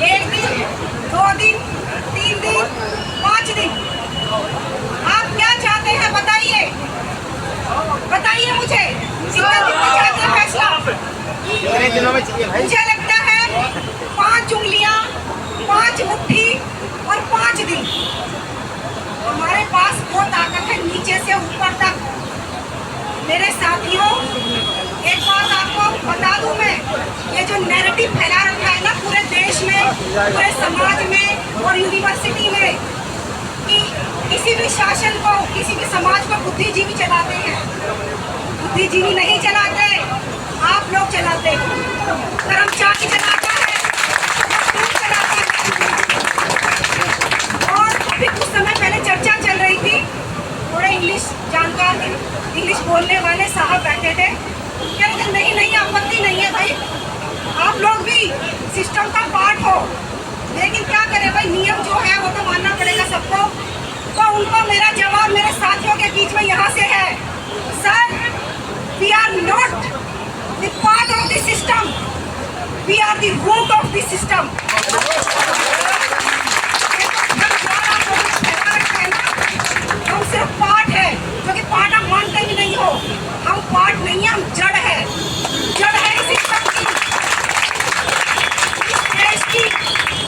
1 दिन, 2 दिन, 3 दिन, 5 दिन, आप क्या चाहते हैं बताइए, बताइए मुझे, कितने दिन में चाहते हैं फैसला? कितने दिनों में चाहिए भाई? मुझे लगता है 5 उंगलियां, 5 मुट्ठी और 5 दिन। हमारे पास वो ताकत है नीचे से ऊपर तक। मेरे साथियों, एक बात आपको बता दूं मैं, ये जो नैरेटिव फैला रखा है ना पूरे देश में, पूरे समाज में और यूनिवर्सिटी में, कि किसी भी शासन को, किसी भी समाज को बुद्धिजीवी चलाते हैं। बुद्धिजीवी नहीं चलाते, आप लोग चलाते हो। कर्मचारी चलाता है, मजदूर चलाता है। और अभी कुछ समय पहले चर्चा चल रही थी, थोड़े इंग्लिश जानकार, इंग्लिश बोलने वाले साहब बैठे थे, कह रहे थे नहीं नहीं आपत्ति नहीं है भाई, आप लोग भी सिस्टम का पार्ट हो, लेकिन क्या करें भाई, नियम जो है वो तो मानना पड़ेगा सबको। तो उनको मेरा जवाब मेरे साथियों के बीच में यहाँ से है, sir, we are not the part of the system, we are the root of the system. हम सिर्फ पार्ट है, जो कि पार्ट आप मानते भी नहीं हो। हम पार्ट नहीं है, हम जड़ है, जड़ है इस सिस्टम की, इस देश की।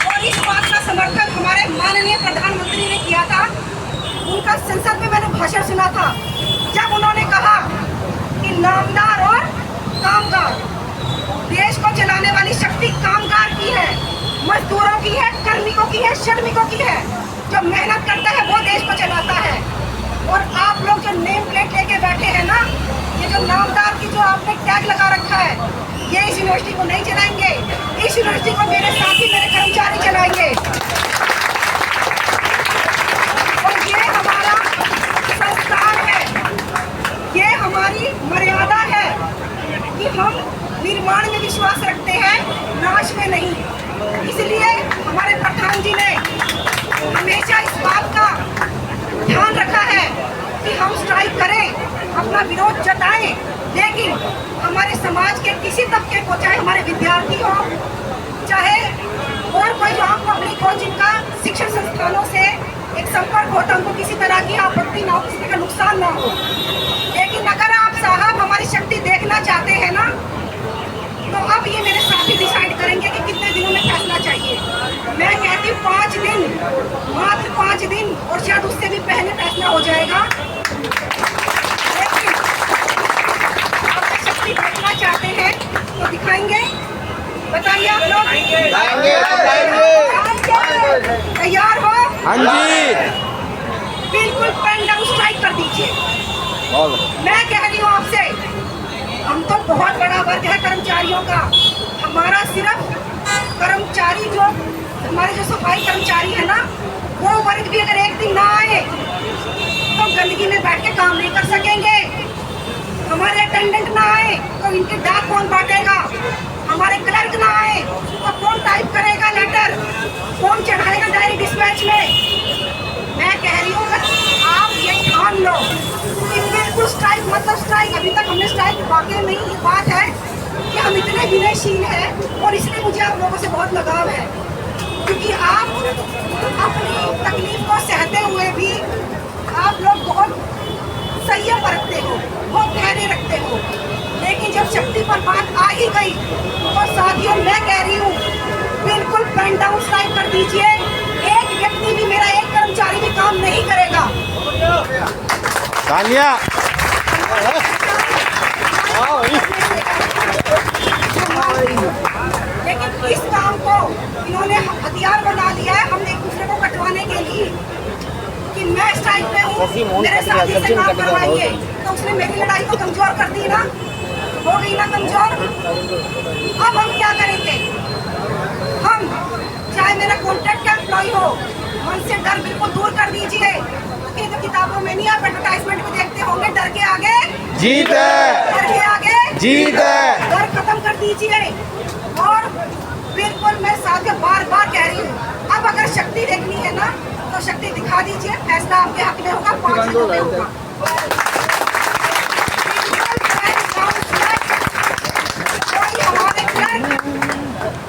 और इस बात का समर्थन हमारे माननीय प्रधानमंत्री ने किया था। उनका संसद में मैंने भाषण सुना था, जब उन्होंने कहा कि नामदार और कामगार, देश को चलाने वाली शक्ति कामगार की है, मजदूरों की है, कार्मिकों की है, श्रमिकों की है। जो मेहनत करता है वो देश को चलाता है। और आप लोग जो नेम प्लेट लेके बैठे हैं ना, ये जो नामदार की जो आपने टैग लगा रखा है, ये इस यूनिवर्सिटी को नहीं चलाएंगे। इस यूनिवर्सिटी को मेरे साथी, मेरे कर्मचारी चलाएंगे। और ये हमारा संस्कार है, ये हमारी मर्यादा है कि हम निर्माण में विश्वास रखते हैं, नाश में नहीं। इसलिए हमारे प्रधान जी ने हमेशा इस बात का ध्यान रखा है कि हम स्ट्राइक करें, अपना विरोध जताएं, लेकिन हमारे समाज के किसी तबके को, चाहे हमारे विद्यार्थी हो, चाहे और कोई जो आम पब्लिक हो, जिनका शिक्षण संस्थानों से एक संपर्क होता, उनको किसी तरह की आपत्ति ना हो, किसी का नुकसान ना हो। लेकिन अगर आप साहब हमारी शक्ति देखना चाहते हैं ना, तो अब ये मेरे साथी डिसाइड करेंगे कि कितने दिनों में फैसला चाहिए। मैं कहती हूँ 5 दिन, मात्र 5 दिन, और शायद उससे भी पहले फैसला हो जाएगा। लेकिन आप शक्ति देखना चाहते हैं तो दिखाएंगे, बताइए आप लोग तैयार हो? हाँ जी, बिल्कुल पेन डाउन स्ट्राइक कर दीजिए। मैं कह रही हूँ आपसे, हम तो बहुत बड़ा वर्ग है कर्मचारियों का। हमारा सिर्फ कर्मचारी, जो हमारे जो सफाई कर्मचारी है ना, वो वर्ग भी अगर एक दिन ना आए तो गंदगी में बैठ के काम नहीं कर सकेंगे। हमारे अटेंडेंट ना आए तो इनके डाक कौन बांटेगा? हमारे क्लर्क ना आए तो कौन टाइप करेगा लेटर, कौन चढ़ाएगा डायरी डिस्पैच में? मैं कह रही हूँ आप ये ठान लो कि बिल्कुल स्ट्राइक मतलब स्ट्राइक। अभी तक हमने स्ट्राइक वाकई नहीं, ये बात है कि हम इतने विनयशील हैं और इसलिए मुझे आप लोगों से बहुत लगाव है, क्योंकि आप अपनी तकलीफ को सहते हुए भी आप लोग बहुत संयम बरतते हो, बहुत धैर्य रखते हो। लेकिन जब शक्ति पर बात आ ही गई तो साथियों, मैं कह रही हूँ बिल्कुल पेन डाउन स्ट्राइक कर दीजिए। एक व्यक्ति भी, मेरा एक कर्मचारी भी काम नहीं करेगा। तालिया। लेकिन इस काम को इन्होंने हथियार बना लिया है, हमने एक दूसरे को कटवाने के लिए, कि मैं स्ट्राइक पे हूँ, मेरे साथी से काम करवाइए। तो उसने मेरी लड़ाई को कमजोर कर दी ना, हो गई ना कमजोर। अब हम क्या करेंगे? हम, चाहे मेरा कॉन्ट्रैक्ट का एम्प्लॉय हो, मन से डर बिल्कुल दूर कर दीजिए। कि तो किताबों में नहीं, आप एडवर्टाइजमेंट में देखते होंगे, डर के आगे जीत है, डर के आगे जीत है। डर खत्म कर दीजिए। और बिल्कुल मैं साथ बार बार कह रही हूँ, अब अगर शक्ति देखनी है ना, तो शक्ति दिखा दीजिए। फैसला आपके हक में होगा, 5 दिनों में होगा।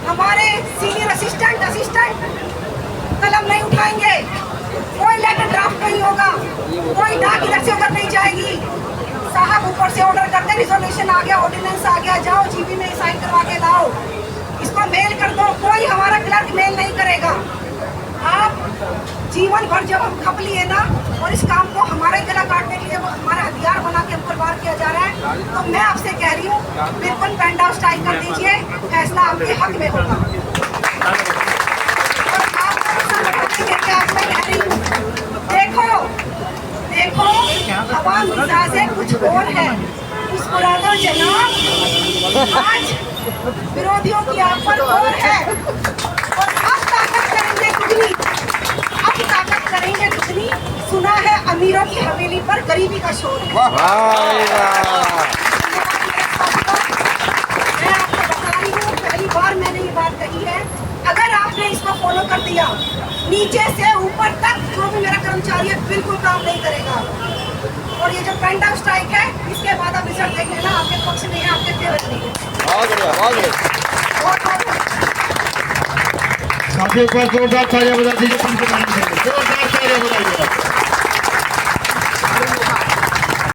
हमारे सीनियर असिस्टेंट आ गया, ऑर्डिनेंस आ गया, जाओ जीबी में साइन करवा के लाओ, इसको मेल कर दो, कोई हमारा क्लर्क मेल नहीं करेगा। आप जीवन भर जब हम खप लिए ना, और इस काम को हमारे गला काटने के लिए वो हमारा हथियार बना के हमको वार किया जा रहा है, तो मैं आपसे कह रही हूँ बिल्कुल पेन डाउन स्ट्राइक कर दीजिए, फैसला आपके हक में होगा। और आप मैं कह रही हूँ, देखो देखो हवा मिजाजे कुछ और है, मुस्कुरा दो जनाब, आज विरोधियों की आप पर और है, और अब ताकत करेंगे दुगनी, अब ताकत करेंगे दुगनी। सुना है अमीरों की हवेली पर गरीबी का शोर है। वाह वाह मैं आपको बता रही हूँ, पहली बार मैंने ये बात कही है, अगर आपने इसको फॉलो कर दिया, नीचे से ऊपर तक जो भी मेरा कर्मचारी है बिल्कुल काम नहीं करेगा। और ये जो पेन डाउन स्ट्राइक है, इसके बाद आप रिजल्ट देख लेना, आपके पक्ष में है, आपके फेवर में है। बहुत बढ़िया बहुत बढ़िया साथियों को जोरदार तालियां बजा दीजिए, जोरदार तालियां बजाइए।